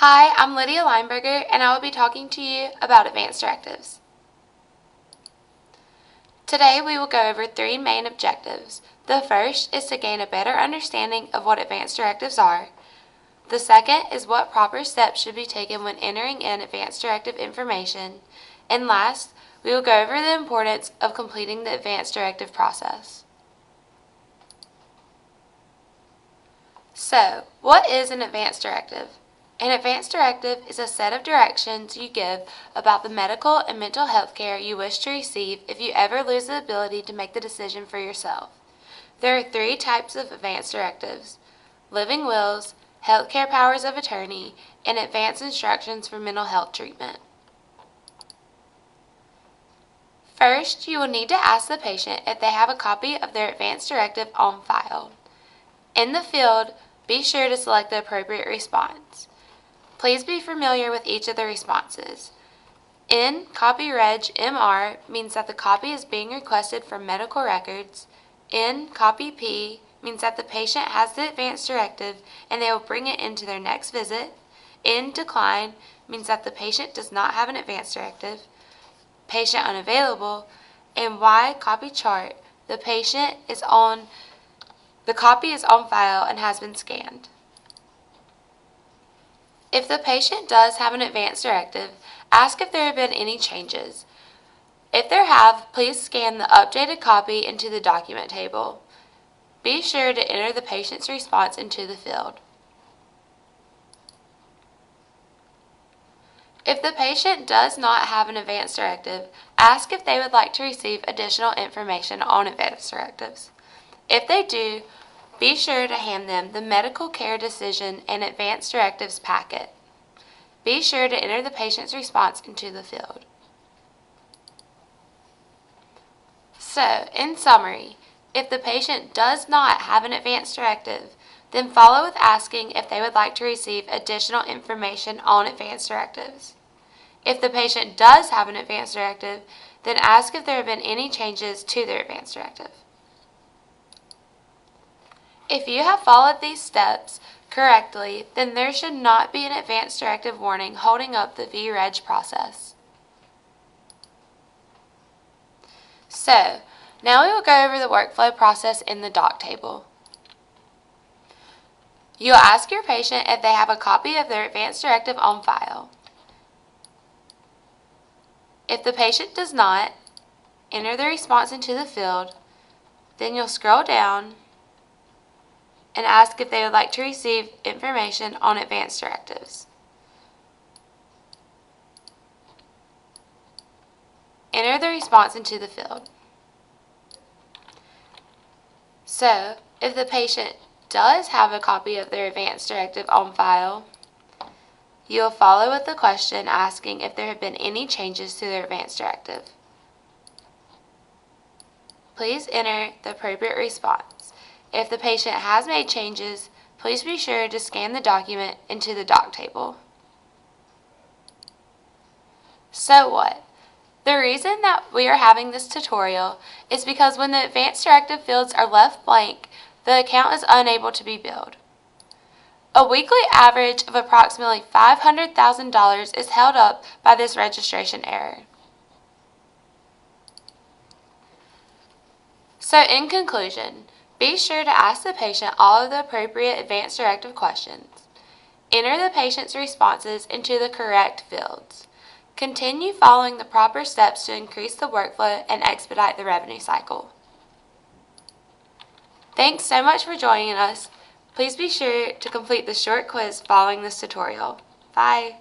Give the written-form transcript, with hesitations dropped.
Hi, I'm Lydia Lineberger, and I will be talking to you about advanced directives. Today we will go over three main objectives. The first is to gain a better understanding of what advanced directives are. The second is what proper steps should be taken when entering in advanced directive information. And last, we will go over the importance of completing the advanced directive process. So, what is an advanced directive? An advanced directive is a set of directions you give about the medical and mental health care you wish to receive if you ever lose the ability to make the decision for yourself. There are three types of advanced directives: living wills, healthcare powers of attorney, and advanced instructions for mental health treatment. First, you will need to ask the patient if they have a copy of their advanced directive on file. In the field, be sure to select the appropriate response. Please be familiar with each of the responses. N copy reg MR means that the copy is being requested from medical records. N copy P means that the patient has the advanced directive and they will bring it into their next visit. N decline means that the patient does not have an advanced directive. Patient unavailable. And Y copy chart, the copy is on file and has been scanned. If the patient does have an advanced directive, ask if there have been any changes. If there have, please scan the updated copy into the document table. Be sure to enter the patient's response into the field. If the patient does not have an advanced directive, ask if they would like to receive additional information on advanced directives. If they do, be sure to hand them the medical care decision and advanced directives packet. Be sure to enter the patient's response into the field. So, in summary, if the patient does not have an advanced directive, then follow with asking if they would like to receive additional information on advanced directives. If the patient does have an advanced directive, then ask if there have been any changes to their advanced directive. If you have followed these steps correctly, then there should not be an advanced directive warning holding up the VREG process. So, now we will go over the workflow process in the doc table. You will ask your patient if they have a copy of their advanced directive on file. If the patient does not, enter the response into the field, then you'll scroll down and ask if they would like to receive information on advanced directives. Enter the response into the field. So, if the patient does have a copy of their advanced directive on file, you'll follow with the question asking if there have been any changes to their advanced directive. Please enter the appropriate response. If the patient has made changes, please be sure to scan the document into the doc table. So what? The reason that we are having this tutorial is because when the advanced directive fields are left blank, the account is unable to be billed. A weekly average of approximately $500,000 is held up by this registration error. So in conclusion, be sure to ask the patient all of the appropriate advanced directive questions. Enter the patient's responses into the correct fields. Continue following the proper steps to increase the workflow and expedite the revenue cycle. Thanks so much for joining us. Please be sure to complete the short quiz following this tutorial. Bye!